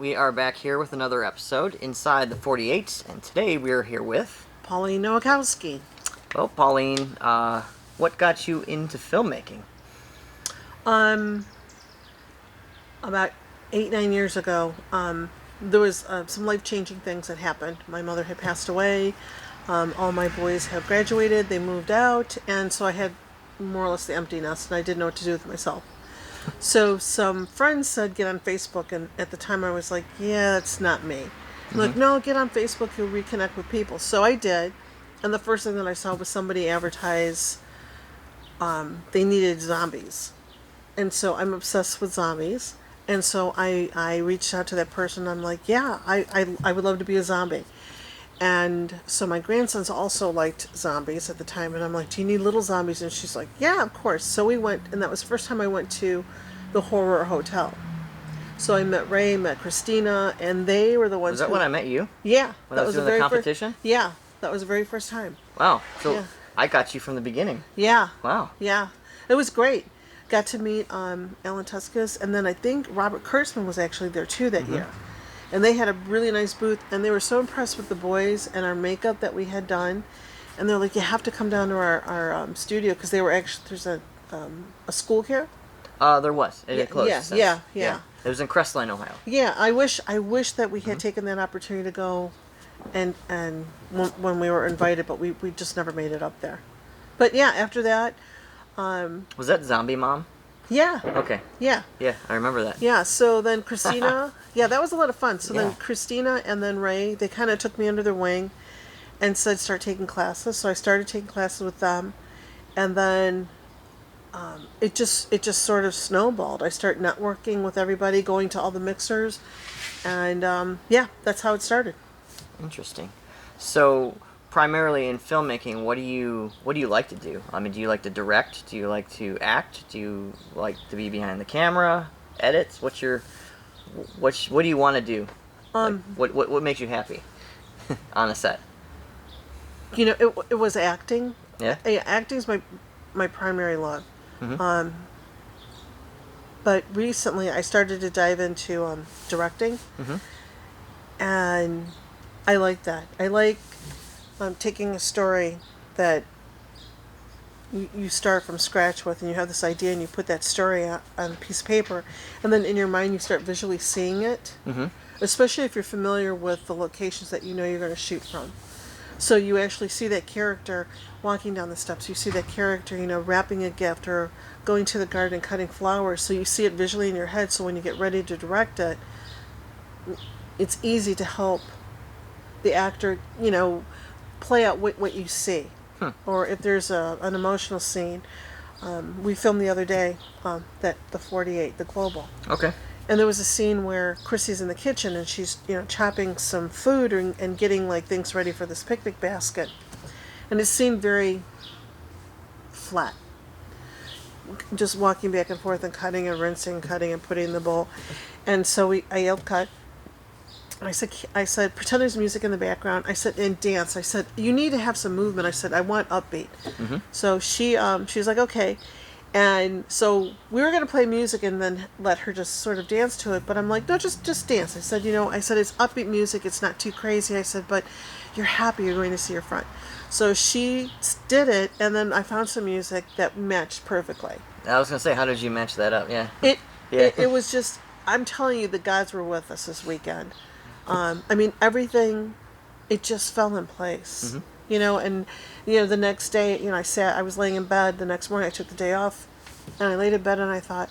We are back here with another episode inside the 48, and today we are here with Pauline Nowakowski. Well, Pauline, what got you into filmmaking? About 8-9 years ago, there was some life-changing things that happened. My mother had passed away. All my boys have graduated. They moved out, and so I had more or less the empty nest, and I didn't know what to do with myself. So some friends said, get on Facebook, and at the time I was like, yeah, that's not me. Like, no, get on Facebook, you'll reconnect with people. So I did, and the first thing that I saw was somebody advertise they needed zombies. And so I'm obsessed with zombies. And so I reached out to that person. I'm like, yeah, I would love to be a zombie. And so my grandsons also liked zombies at the time. And I'm like, do you need little zombies? And she's like, yeah, of course. So we went, and that was the first time I went to the horror hotel. So I met Ray, met Christina, and they were the ones. Was that when I met you? Yeah. When I was doing the competition? Yeah. That was the very first time. Wow. So yeah. I got you from the beginning. Yeah. Wow. Yeah. It was great. Got to meet Alan Tuskus, and then I think Robert Kurtzman was actually there too that year. And they had a really nice booth, and they were so impressed with the boys and our makeup that we had done. And they're like, you have to come down to our studio, because they were actually, there's a school here. There was. It had closed. Yeah. It was in Crestline, Ohio. Yeah, I wish that we had taken that opportunity to go and when we were invited, but we just never made it up there. But yeah, after that. Was that Zombie Mom? Yeah. Okay. Yeah. Yeah, I remember that. Yeah, so then Christina, yeah, that was a lot of fun. So Yeah. then Christina and then Ray, they kind of took me under their wing and said start taking classes. So I started taking classes with them, and then it just sort of snowballed. I started networking with everybody, going to all the mixers, and yeah, that's how it started. Interesting. So primarily in filmmaking, what do you like to do? I mean, do you like to direct? Do you like to act? Do you like to be behind the camera? Edits? What do you want to do? What makes you happy on a set? You know, it was acting. Yeah. Acting's my primary love. But recently I started to dive into directing, and I like that. I like taking a story that you start from scratch with, and you have this idea, and you put that story on a piece of paper, and then in your mind you start visually seeing it, especially if you're familiar with the locations that you know you're going to shoot from. So you actually see that character walking down the steps. You see that character, wrapping a gift or going to the garden and cutting flowers. So you see it visually in your head. So when you get ready to direct it, it's easy to help the actor, play out what you see. Or if there's an emotional scene. We filmed the other day that the 48, the Global. Okay. And there was a scene where Chrissy's in the kitchen and she's, chopping some food and getting like things ready for this picnic basket. And it seemed very flat. Just walking back and forth and cutting and rinsing, cutting and putting in the bowl. And so I yelled cut. I said, pretend there's music in the background. I said, and dance. I said, you need to have some movement. I said, I want upbeat. So she was like, okay. And so we were going to play music and then let her just sort of dance to it. But I'm like, no, just dance. I said, it's upbeat music. It's not too crazy. I said, but you're happy. You're going to see your front. So she did it. And then I found some music that matched perfectly. I was going to say, how did you match that up? Yeah. It was just, I'm telling you, the gods were with us this weekend. Everything, it just fell in place. And the next day, I was laying in bed. The next morning I took the day off and I laid in bed and I thought,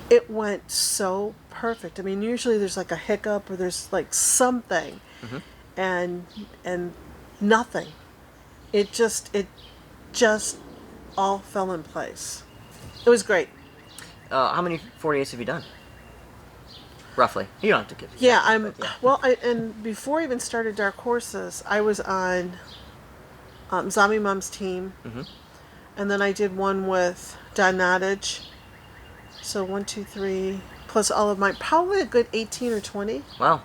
it went so perfect. Usually there's like a hiccup or there's like something and nothing. It just all fell in place. It was great. How many 48s have you done? Roughly. You don't have to give it. Yeah, and before I even started Dark Horses, I was on Zombie Mom's team. And then I did one with Don Nottage. So 1, 2, 3, plus all of mine. Probably a good 18 or 20. Wow.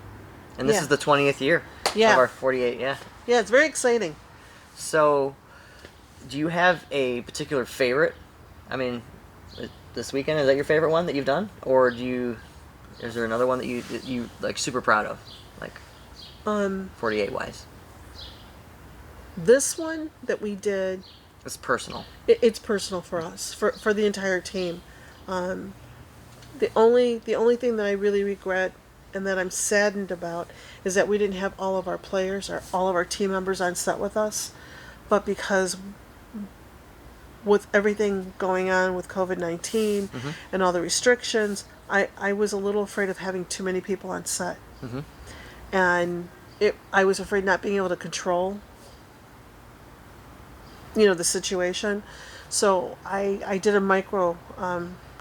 And this is the 20th year of our 48, yeah. Yeah, it's very exciting. So, do you have a particular favorite? This weekend, is that your favorite one that you've done? Or do you... Is there another one that you like super proud of, like 48 wise? This one that we did, It's personal. it's personal for us, for the entire team. The only thing that I really regret and that I'm saddened about is that we didn't have all of our players or all of our team members on set with us. But because with everything going on with COVID-19 and all the restrictions, I was a little afraid of having too many people on set. And I was afraid not being able to control, the situation. So I did a micro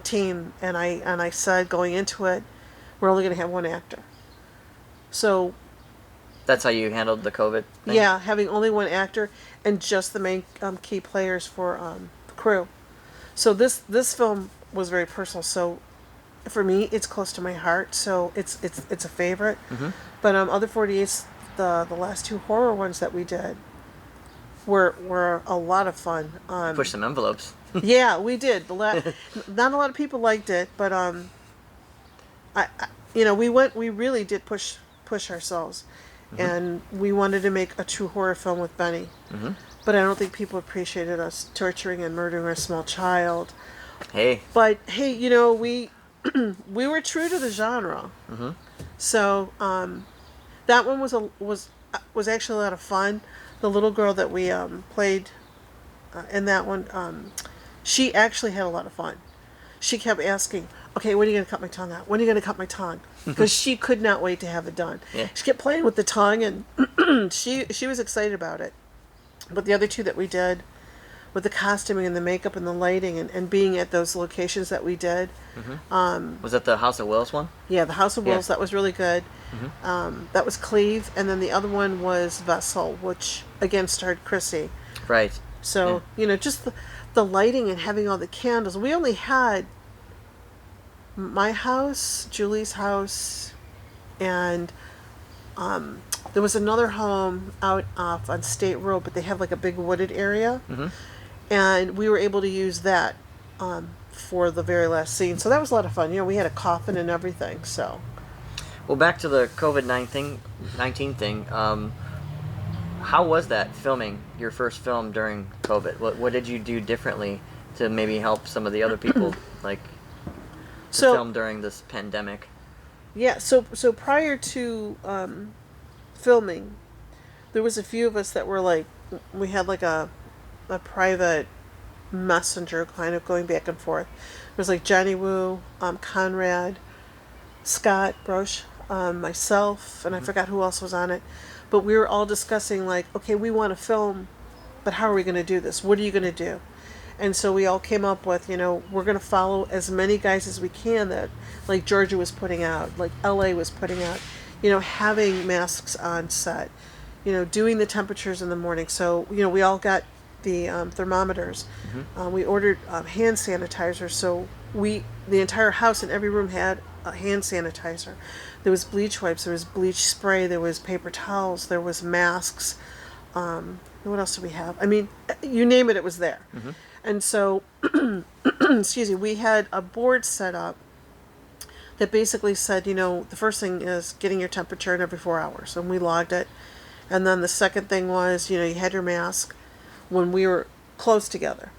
team, and I said going into it, we're only going to have one actor. So That's how you handled the COVID thing? yeah, having only one actor and just the main key players for the crew. So this film was very personal. So for me, it's close to my heart. So it's a favorite. But other 48s, the last two horror ones that we did were a lot of fun. Push some envelopes. Yeah, we did. Not a lot of people liked it, but we really did push ourselves, and we wanted to make a true horror film with Benny. But I don't think people appreciated us torturing and murdering a small child. Hey. But hey, we we were true to the genre. So that one was actually a lot of fun. The little girl that we played in that one, she actually had a lot of fun. She kept asking, "Okay, when are you going to cut my tongue out? When are you going to cut my tongue?" Because she could not wait to have it done. Yeah. She kept playing with the tongue, and she was excited about it. But the other two that we did, with the costuming and the makeup and the lighting and being at those locations that we did. Was that the House of Wills one? Yeah, the House of Wolves, Yeah. that was really good. That was Cleve, and then the other one was Vessel, which again starred Chrissy. Right. So, just the lighting and having all the candles. We only had my house, Julie's house, and there was another home out off on State Road, but they have like a big wooded area. And we were able to use that for the very last scene. So that was a lot of fun. We had a coffin and everything, so. Well, back to the COVID-19 thing. How was that filming your first film during COVID? What did you do differently to maybe help some of the other people to film during this pandemic? Yeah, so prior to filming, there was a few of us that were we had like a private messenger kind of going back and forth. It was like Johnny Woo, Conrad, Scott Broche, myself, and I forgot who else was on it. But we were all discussing okay, we want to film, but how are we going to do this? What are you going to do? And so we all came up with, we're going to follow as many guys as we can that, like Georgia was putting out, like LA was putting out, having masks on set, doing the temperatures in the morning. So, we all got the thermometers. We ordered hand sanitizer. So the entire house in every room had a hand sanitizer. There was bleach wipes, there was bleach spray, there was paper towels, there was masks. What else do we have? I mean, you name it, it was there. And so, excuse me, we had a board set up that basically said, the first thing is getting your temperature in every 4 hours, and we logged it. And then the second thing was, you had your mask when we were close together.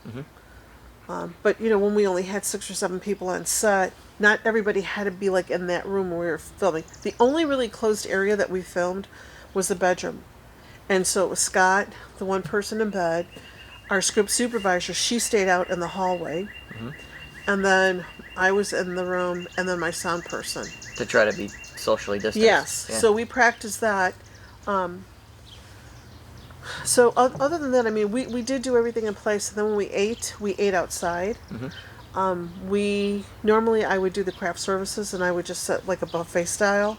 But, when we only had 6 or 7 people on set, not everybody had to be in that room where we were filming. The only really closed area that we filmed was the bedroom. And so it was Scott, the one person in bed, our script supervisor, she stayed out in the hallway. And then I was in the room, and then my sound person. To try to be socially distanced. Yes. Yeah. So we practiced that. So other than that, I mean, we did do everything in place. And then when we ate outside. Normally I would do the craft services, and I would just set a buffet style.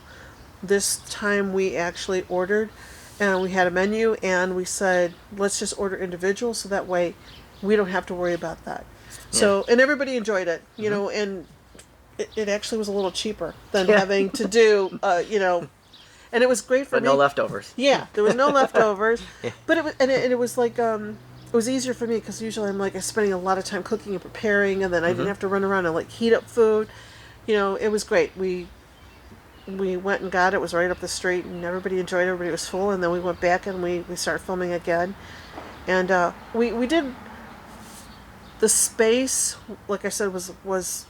This time we actually ordered, and we had a menu, and we said, let's just order individual, so that way we don't have to worry about that. Yeah. So, and everybody enjoyed it, and it actually was a little cheaper than having to do, and it was great for me. But no leftovers. Yeah, there was no leftovers. But it was, and it was it was easier for me because usually I'm spending a lot of time cooking and preparing, and then I didn't have to run around and heat up food. It was great. We we went and got it. It was right up the street, and everybody enjoyed it. Everybody was full, and then we went back and we started filming again. And we did the space, like I said, was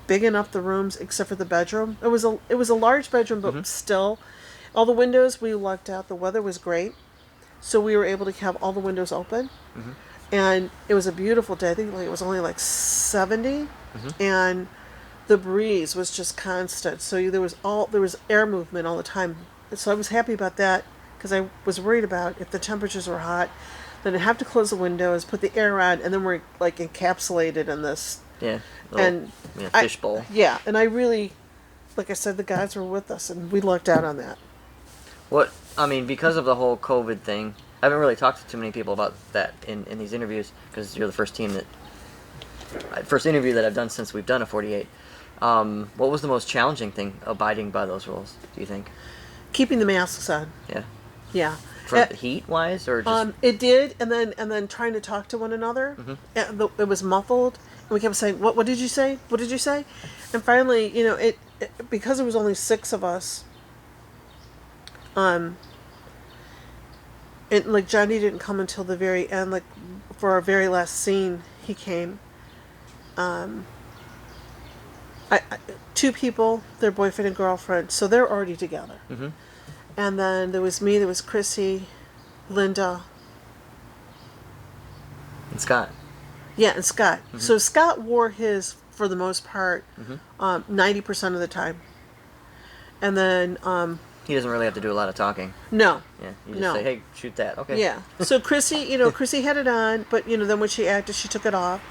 big enough, the rooms, except for the bedroom. It was a large bedroom, but still, all the windows we lucked out. The weather was great, so we were able to have all the windows open. And it was a beautiful day. I think it was only like 70, and the breeze was just constant. So there was air movement all the time. So I was happy about that, because I was worried about if the temperatures were hot, then I'd have to close the windows, put the air on, and then we're like encapsulated in this. Yeah. Fishbowl. Yeah, and I really, like I said, the guys were with us, and we lucked out on that. Because of the whole COVID thing, I haven't really talked to too many people about that in these interviews, because you're the first interview that I've done since we've done a 48. What was the most challenging thing abiding by those rules, do you think? Keeping the masks on. Yeah. Yeah. For heat wise, or just it did, and then trying to talk to one another. It was muffled, and we kept saying, "What did you say? What did you say?" And finally, it because there was only 6 of us. And like Johnny didn't come until the very end. Like for our very last scene, he came. 2 people, their boyfriend and girlfriend, so they're already together. And then there was me, there was Chrissy, Linda. And Scott. Yeah, and Scott. So Scott wore his, for the most part, 90% of the time. And then... he doesn't really have to do a lot of talking. No. Yeah, you just say, hey, shoot that. Okay. Yeah. So Chrissy, Chrissy had it on, but, then when she acted, she took it off.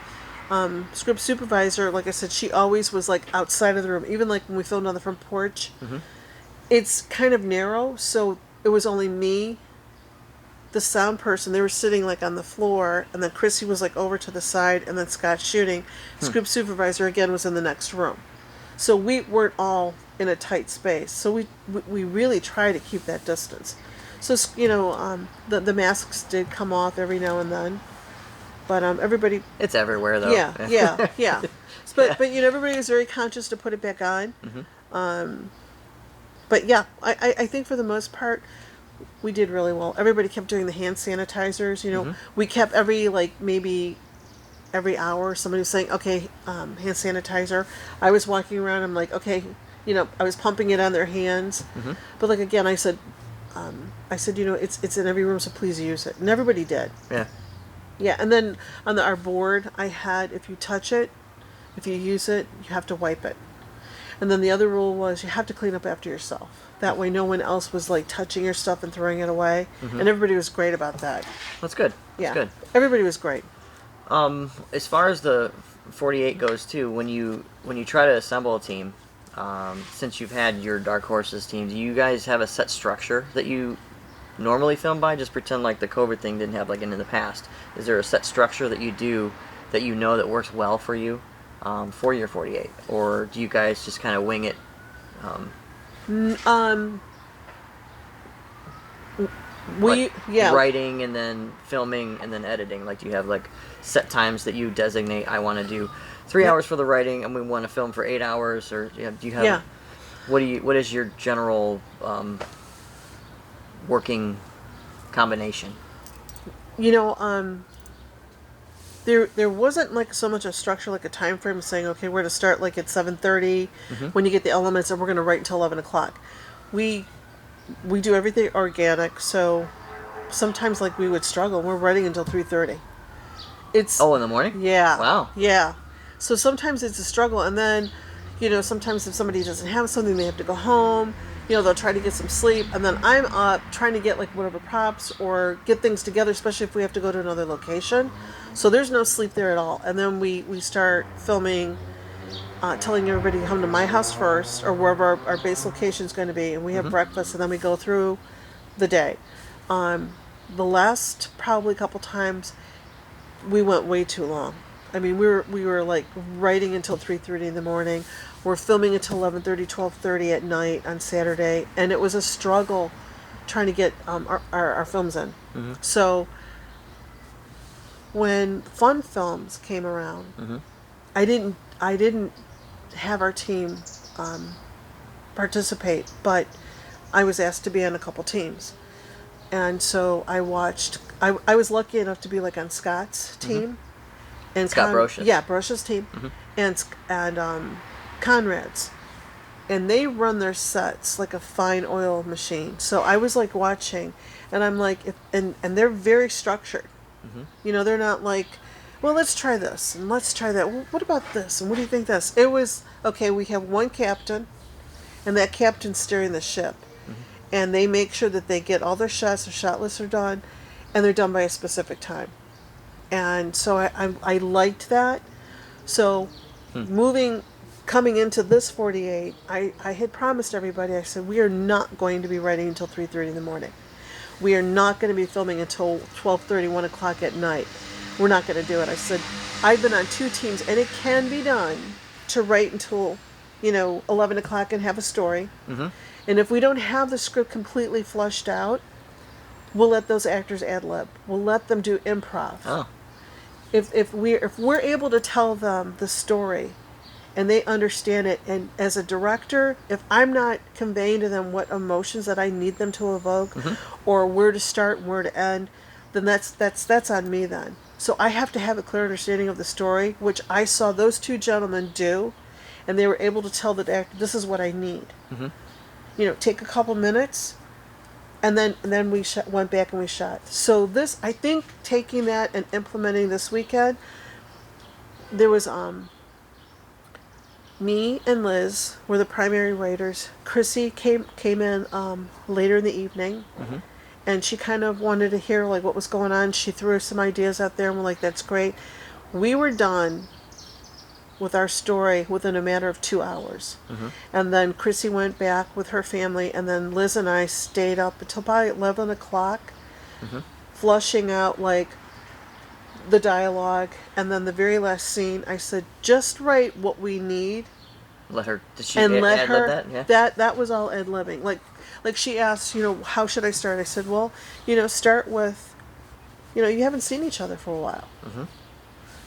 Script supervisor, like I said, she always was, like, outside of the room. Even, like, when we filmed on the front porch... It's kind of narrow, so it was only me, the sound person. They were sitting like on the floor, and then Chrissy was like over to the side, and then Scott shooting. Script supervisor again was in the next room, so we weren't all in a tight space. So we really try to keep that distance. So the masks did come off every now and then, but everybody. It's everywhere though. Yeah. But everybody was very conscious to put it back on. But yeah, I think for the most part, we did really well. Everybody kept doing the hand sanitizers. We kept maybe every hour somebody was saying, okay, hand sanitizer. I was walking around. I'm like, okay, I was pumping it on their hands. But like again, I said, it's in every room, so please use it, and everybody did. Yeah. Yeah, and then on our board, I had, if you touch it, if you use it, you have to wipe it. And then the other rule was you have to clean up after yourself. That way no one else was like touching your stuff and throwing it away. And everybody was great about that. That's good. Yeah. That's good. Everybody was great. As far as the 48 goes too, when you try to assemble a team, since you've had your Dark Horses team, do you guys have a set structure that you normally film by? Just pretend like the COVID thing didn't have like in the past. Is there a set structure that you do that that works well for you? For your 48, or do you guys just kind of wing it? Writing and then filming and then editing. Like, do you have like set times that you designate? I want to do 3 hours for the writing, and we want to film for 8 hours, or do you have? Yeah. What is your general working combination? There wasn't like so much a structure, like a time frame saying, okay, we're going to start like at 7:30 when you get the elements, and we're going to write until 11 o'clock. We do everything organic, so sometimes like we would struggle. We're writing until 3:30. It's in the morning? Yeah. Wow. Yeah. So sometimes it's a struggle, and then sometimes if somebody doesn't have something, they have to go home. They'll try to get some sleep, and then I'm up trying to get like whatever props or get things together, especially if we have to go to another location. So there's no sleep there at all. And then we start filming, telling everybody to come to my house first, or wherever our base location is going to be, and we have breakfast, and then we go through the day. The last probably couple times, we went way too long. I mean, we were like writing until 3:30 in the morning. We're filming until 11:30, 12:30 at night on Saturday, and it was a struggle trying to get our films in. So when Fun Films came around, I didn't have our team participate, but I was asked to be on a couple teams. And so I watched, I was lucky enough to be like on Scott's team. And Scott Brocious. Yeah, Brocious' team. And Conrad's. And they run their sets like a fine oil machine. So I was like watching, and I'm like, and they're very structured. You know, they're not like, well, let's try this and let's try that. Well, what about this? And what do you think this? It was, okay, we have one captain, and that captain's steering the ship. And they make sure that they get all their shots, their shot lists are done, and they're done by a specific time. And so I liked that. So coming into this 48, I had promised everybody, I said, we are not going to be writing until 3:30 in the morning. We are not going to be filming until 12:30, 1 o'clock at night. We're not going to do it. I said, I've been on 2 teams, and it can be done to write until, 11 o'clock and have a story. And if we don't have the script completely flushed out, we'll let those actors ad lib. We'll let them do improv. Oh. If we're able to tell them the story and they understand it, and as a director, if I'm not conveying to them what emotions that I need them to evoke, or where to start and where to end, then that's on me then. So I have to have a clear understanding of the story, which I saw those 2 gentlemen do, and they were able to tell the actor, this is what I need. Take a couple minutes, and then we went back and we shot. So this, I think, taking that and implementing this weekend, there was me and Liz were the primary writers. Chrissy came in later in the evening, and she kind of wanted to hear like what was going on. She threw some ideas out there, and we're like, that's great. We were done with our story within a matter of 2 hours. And then Chrissy went back with her family, and then Liz and I stayed up until about 11 o'clock, flushing out like the dialogue. And then the very last scene, I said, just write what we need. Let her, did she And let ad-lib her, that? Yeah. that was all ad-libbing. Like she asked, how should I start? I said, well, start with, you haven't seen each other for a while.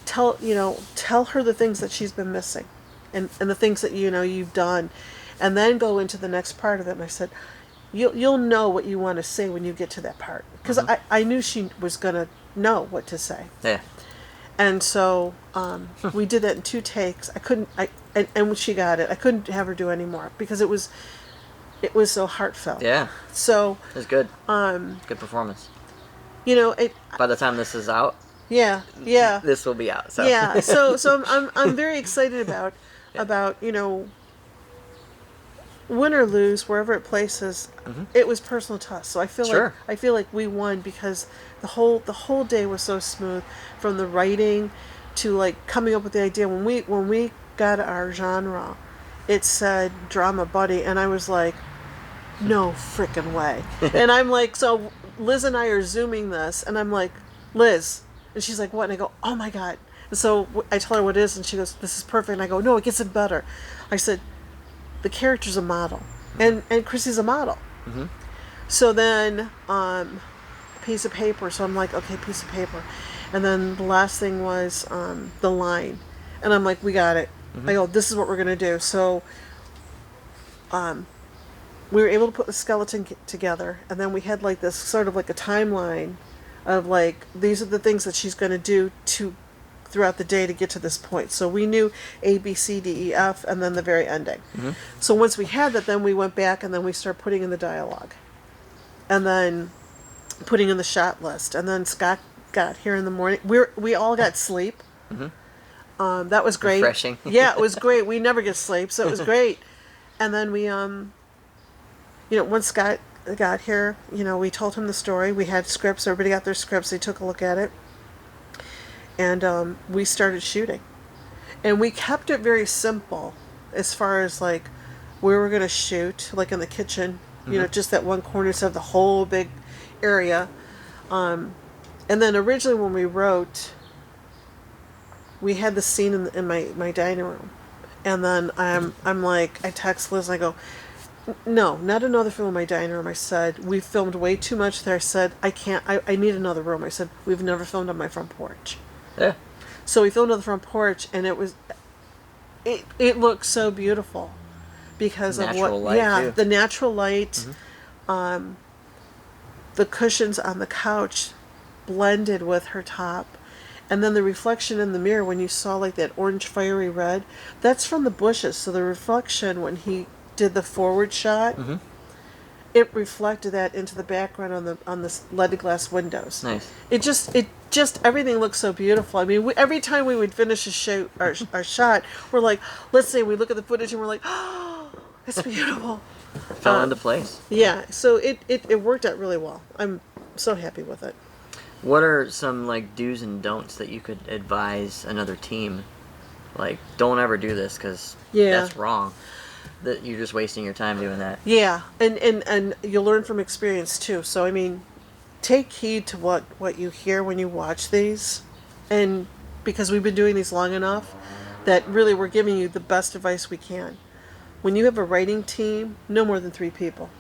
Tell her the things that she's been missing, and the things that you've done, and then go into the next part of it. And I said, you'll know what you want to say when you get to that part, because I knew she was gonna know what to say. Yeah. And so we did that in 2 takes. I couldn't. And when she got it, I couldn't have her do any more because it was so heartfelt. Yeah. So it was good. Good performance. It. By the time this is out. Yeah. This will be out. So. Yeah. So I'm very excited about win or lose, wherever it places, it was personal to us. So I feel like we won because the whole day was so smooth, from the writing to like coming up with the idea. When we got our genre, it said drama buddy, and I was like, no frickin' way. And I'm like, so Liz and I are zooming this, and I'm like, Liz, and she's like, what? And I go, oh my God. And so I tell her what it is, and she goes, this is perfect. And I go, no, it gets it better. I said, the character's a model, and Chrissy's a model. So then piece of paper. So I'm like, okay, piece of paper. And then the last thing was the line, and I'm like, we got it. I go, this is what we're gonna do. So we were able to put the skeleton together, and then we had like this sort of like a timeline of like, these are the things that she's gonna do throughout the day to get to this point. So we knew A, B, C, D, E, F, and then the very ending. So once we had that, then we went back and then we started putting in the dialogue, and then putting in the shot list. And then Scott got here in the morning. We all got sleep. That was great. Refreshing. Yeah, it was great. We never get sleep, so it was great. And then we, once Scott got here, we told him the story. We had scripts. Everybody got their scripts. They took a look at it. And we started shooting. And we kept it very simple as far as like where we're going to shoot, like in the kitchen, just that one corner instead of the whole big area. And then originally when we wrote, we had the scene in my dining room. And then I'm like, I text Liz and I go, no, not another film in my dining room. I said, we filmed way too much there. I said, I need another room. I said, we've never filmed on my front porch. Yeah. So we filmed on the front porch, and it looked so beautiful. because of Natural what, light, yeah, too. the natural light, the cushions on the couch blended with her top. And then the reflection in the mirror when you saw like that orange fiery red, that's from the bushes. So the reflection when he did the forward shot, it reflected that into the background on the leaded glass windows. Nice. It just everything looks so beautiful. I mean, every time we would finish a shoot, our shot, we're like, let's say we look at the footage and we're like, oh, it's beautiful. Fell into place. Yeah, so it worked out really well. I'm so happy with it. What are some like do's and don'ts that you could advise another team? Like, don't ever do this because Yeah. that's wrong. That you're just wasting your time doing that. Yeah, and you'll learn from experience too. So I mean, take heed to what you hear when you watch these, and because we've been doing these long enough, that really we're giving you the best advice we can. When you have a writing team, no more than 3 people.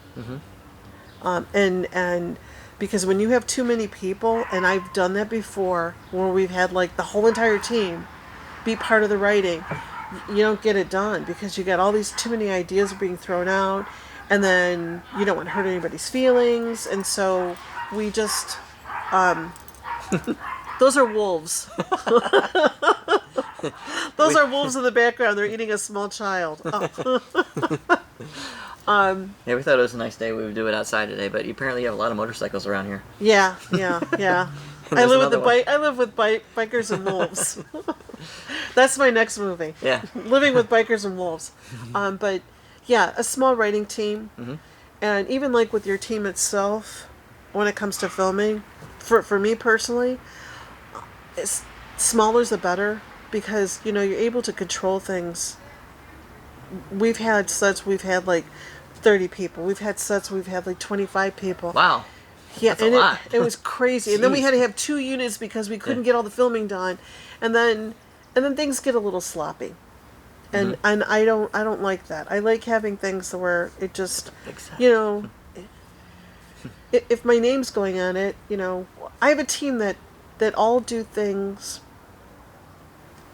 And because when you have too many people, and I've done that before, where we've had like the whole entire team be part of the writing, you don't get it done because you got all these too many ideas being thrown out, and then you don't want to hurt anybody's feelings, and so we just those are wolves. Those are wolves in the background. They're eating a small child. Oh. Yeah, we thought it was a nice day. We would do it outside today, but apparently you have a lot of motorcycles around here. Yeah. I There's live with another one. I live with bikers and wolves. That's my next movie. Yeah. Living with bikers and wolves. But yeah, a small writing team, and even like with your team itself, when it comes to filming, for me personally, smaller's the better because you're able to control things. We've had sets we've had like 30 people. We've had sets we've had like 25 people. Wow. Yeah, That's a and lot. it was crazy. And then we Jeez. had to have 2 units because we couldn't get all the filming done. And then things get a little sloppy. And I don't like that. I like having things where it just Exactly. If my name's going on it, I have a team that all do things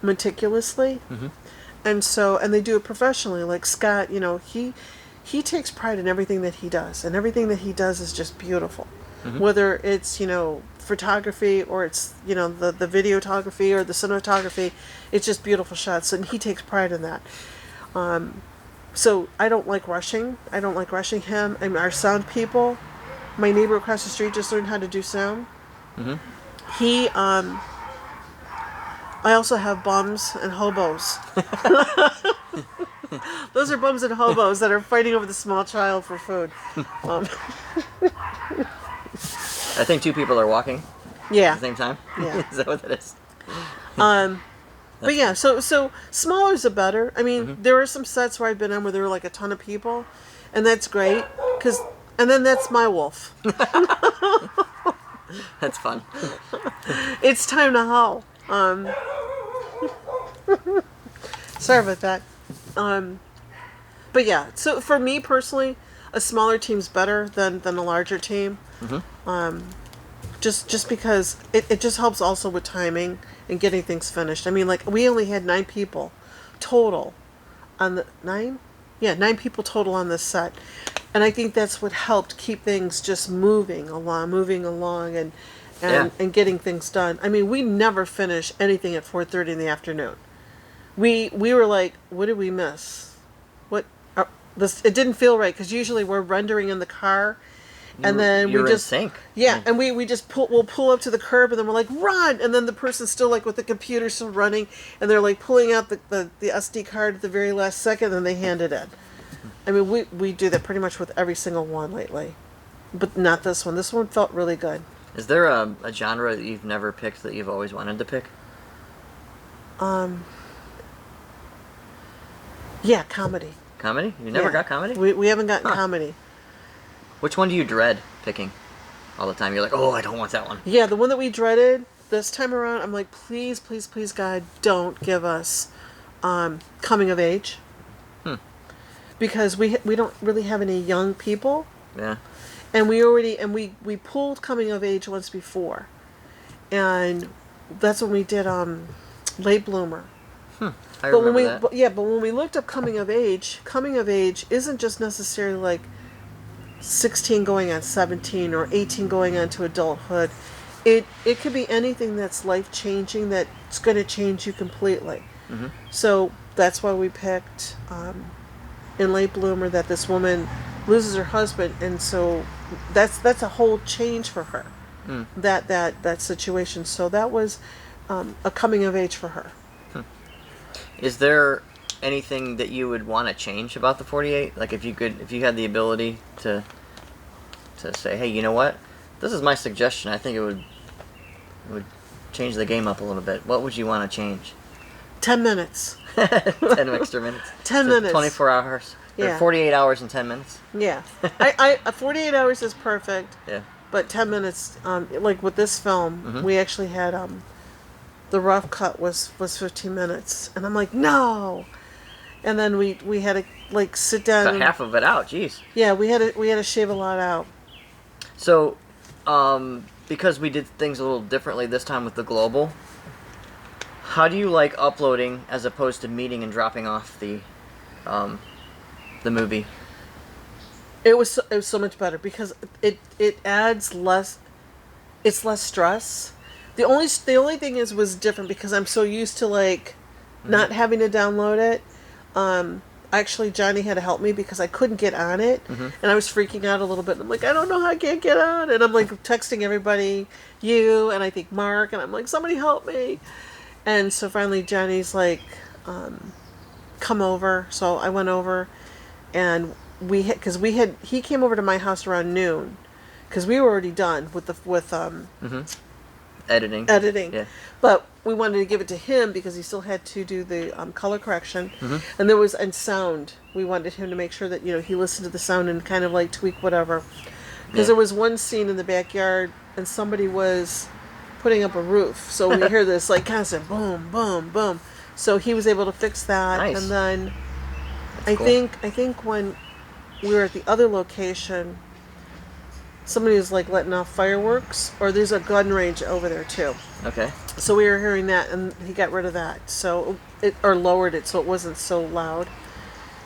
meticulously. And they do it professionally. Like Scott, he takes pride in everything that he does, and everything that he does is just beautiful. Whether it's, photography or it's, the videography or the cinematography, it's just beautiful shots, and he takes pride in that. So I don't like rushing. I don't like rushing him. And our sound people, my neighbor across the street just learned how to do sound. He, I also have bums and hobos. Those are bums and hobos that are fighting over the small child for food. I think 2 people are walking at Yeah. the same time. Yeah. Is that what that is? But yeah, so smaller is the better. I mean, there are some sets where I've been on where there were like a ton of people, and that's great, and then that's my wolf. That's fun. It's time to howl. Sorry about that. But yeah, so for me personally, a smaller team's better than a larger team. Just because it just helps also with timing and getting things finished. I mean, like, we only had 9 people total on the 9 people total on this set, and I think that's what helped keep things just moving along and getting things done. I mean, we never finish anything at 4:30 in the afternoon. We were like, what did we miss? It didn't feel right because usually we're rendering in the car. And then You're we just in sync. Yeah, and we just we'll pull up to the curb, and then we're like, run, and then the person's still like with the computer still running, and they're like pulling out the SD card at the very last second, and they hand it in. I mean, we do that pretty much with every single one lately, but not this one. This one felt really good. Is there a genre that you've never picked that you've always wanted to pick? Yeah, comedy. Comedy? You never got comedy? We haven't gotten comedy. Which one do you dread picking all the time? You're like, oh, I don't want that one. Yeah, the one that we dreaded this time around, I'm like, please, please, please, God, don't give us coming of age. Because we don't really have any young people. Yeah. And we pulled coming of age once before. And that's when we did Late Bloomer. I But remember that. but when we looked up coming of age isn't just necessarily like 16 going on 17 or 18 going on to adulthood. It could be anything that's life changing that's going to change you completely. Mm-hmm. So that's why we picked in Late Bloomer that this woman loses her husband, and so that's a whole change for her. Mm. That situation. So that was a coming of age for her. Is there anything that you would want to change about the 48? Like if you had the ability to say, hey, you know what? This is my suggestion. I think it would change the game up a little bit. What would you want to change? 10 minutes. 10 extra minutes. 10 So minutes. 24 hours. Yeah. Or 48 hours and 10 minutes. Yeah. I 48 hours is perfect. Yeah. But 10 minutes, like with this film, Mhm. we actually had the rough cut was 15 minutes, and I'm like, no. And then we had to like sit down. Cut half of it out. Jeez. Yeah, we had to shave a lot out. So, because we did things a little differently this time with the global, how do you like uploading as opposed to meeting and dropping off the movie? It was so much better because it adds less. It's less stress. The only thing was different because I'm so used to like not having to download it. Actually, Johnny had to help me because I couldn't get on it, and I was freaking out a little bit. I'm like, I don't know how I can't get on, and I'm like texting everybody, you, and I think Mark, and I'm like, somebody help me. And so finally, Johnny's like, come over. So I went over, and he came over to my house around noon, because we were already done with editing. Yeah. But we wanted to give it to him because he still had to do the color correction, and sound. We wanted him to make sure that he listened to the sound and kind of like tweak whatever. Because there was one scene in the backyard and somebody was putting up a roof, so we hear this like constant boom, boom, boom. So he was able to fix that, Nice. and then That's cool. I think when we were at the other location, somebody was like letting off fireworks, or there's a gun range over there too. Okay. So we were hearing that, and he got rid of that, or lowered it so it wasn't so loud.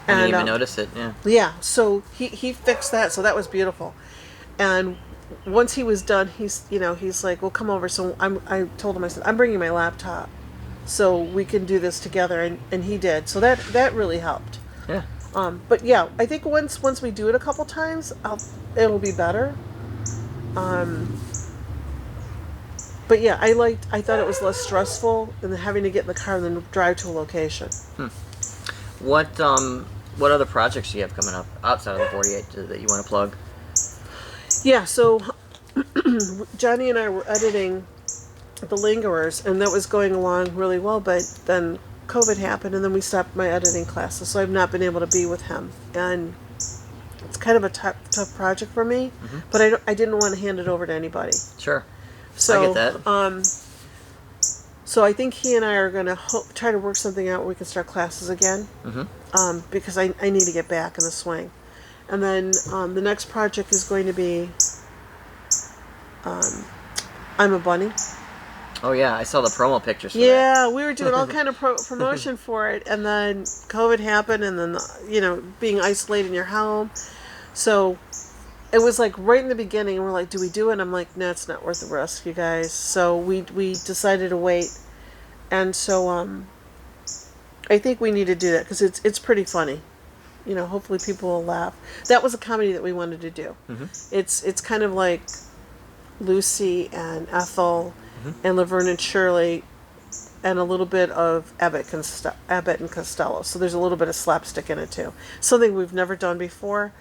I didn't even notice it. Yeah. Yeah, so he fixed that, so that was beautiful. And once he was done, he's like, "Well, come over." So I told him, I said, "I'm bringing my laptop, so we can do this together," and he did. So that really helped. Yeah. But yeah, I think once we do it a couple times, it'll be better. But yeah, I thought it was less stressful than having to get in the car and then drive to a location. What other projects do you have coming up outside of the 48 that you want to plug? Yeah, so Johnny and I were editing The Lingerers, and that was going along really well, but then COVID happened, and then we stopped my editing classes, so I've not been able to be with him. And it's kind of a tough project for me, but I didn't want to hand it over to anybody. Sure. So, I get that. So I think he and I are going to try to work something out where we can start classes again, because I need to get back in the swing. And then the next project is going to be I'm a Bunny. Oh yeah, I saw the promo pictures for that. Yeah, we were doing all kind of promotion for it, and then COVID happened, and then being isolated in your home. So it was like right in the beginning, and we're like, do we do it? And I'm like, no, it's not worth the risk, you guys. So we decided to wait, and so I think we need to do that because it's pretty funny. Hopefully people will laugh. That was a comedy that we wanted to do. It's kind of like Lucy and Ethel and Laverne and Shirley, and a little bit of Abbott and Costello. So there's a little bit of slapstick in it too. Something we've never done before.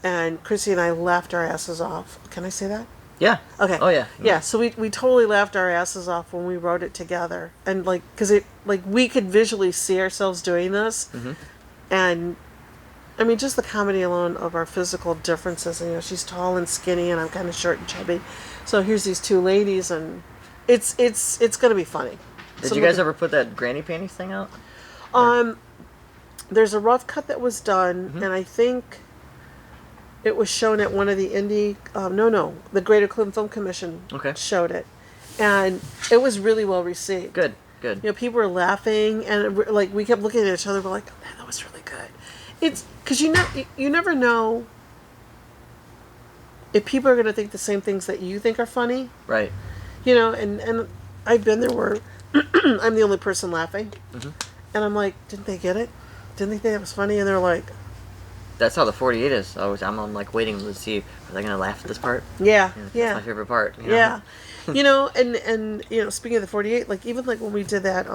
And Chrissy and I laughed our asses off. Can I say that? Yeah. Okay. Oh yeah. Yeah. So we totally laughed our asses off when we wrote it together, and because we could visually see ourselves doing this, and I mean just the comedy alone of our physical differences. And she's tall and skinny, and I'm kind of short and chubby. So here's these two ladies, and it's going to be funny. Did you guys ever put that granny panties thing out? There's a rough cut that was done, and I think it was shown at one of the the Greater Cleveland Film Commission Okay. showed it, and it was really well received. Good. good. You know, people were laughing, and like we kept looking at each other. We're like, oh, man, that was really good. It's because you never know if people are going to think the same things that you think are funny. Right. You know, and I've been there where I'm the only person laughing, and I'm like, didn't they get it? Didn't they think it was funny? And they're like, That's how the 48 is. I'm like waiting to see, are they gonna laugh at this part? yeah, That's yeah. my favorite part. You know? Yeah, you know, and you know, speaking of the 48, like even like when we did that,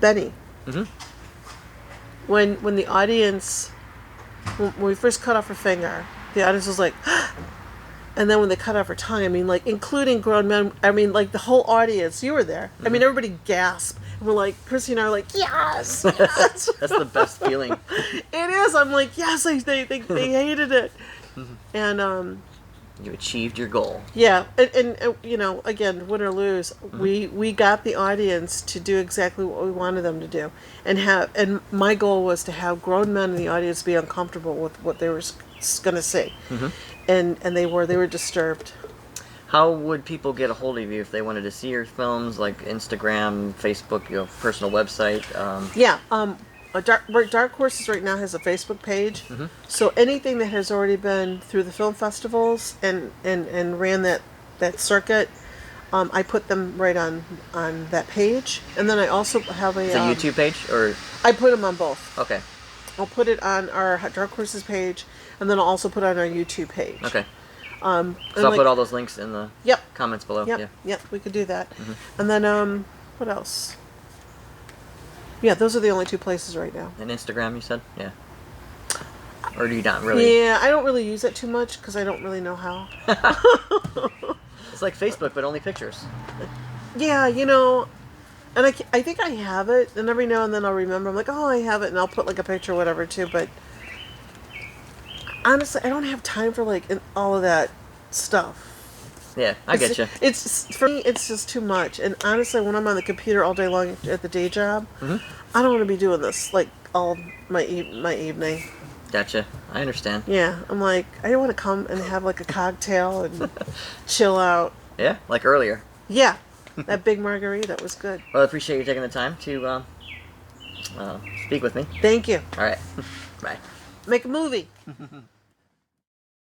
Benny, when the audience, when we first cut off her finger, the audience was like, and then when they cut off her tongue, I mean, like including grown men, I mean, like the whole audience, you were there. I mean, everybody gasped. And we're like, Chrissy and I are like, yes, yes. That's the best feeling. It is. I'm like, yes, they hated it, and You achieved your goal. yeah, and you know, again, win or lose, we got the audience to do exactly what we wanted them to do, and my goal was to have grown men in the audience be uncomfortable with what they were going to see, and they were disturbed. How would people get a hold of you if they wanted to see your films, like Instagram, Facebook, your personal website? Yeah, Dark Horses right now has a Facebook page, so anything that has already been through the film festivals and ran that circuit, I put them right on that page, and then I also have It's a YouTube page, or I put them on both. okay, I'll put it on our Dark Horses page, and then I'll also put it on our YouTube page. okay. So So I'll put all those links in the comments below. Yep, Yeah. yep, we could do that. And then what else? Yeah, those are the only two places right now. And Instagram, you said, yeah. Or do you not really? Yeah, I don't really use it too much because I don't really know how. It's like Facebook, but only pictures. Yeah, you know, and I think I have it, and every now and then I'll remember. I'm like, oh, I have it, and I'll put like a picture or whatever too. But honestly, I don't have time for like all of that stuff. Yeah, I get you. It's for me, it's just too much. And honestly, when I'm on the computer all day long at the day job, I don't want to be doing this like all my evening. Gotcha. I understand. Yeah, I'm like, I want to come and have like a cocktail and chill out. Yeah, like earlier. Yeah, that big margarita was good. Well, I appreciate you taking the time to speak with me. Thank you. All right. Bye. Make a movie.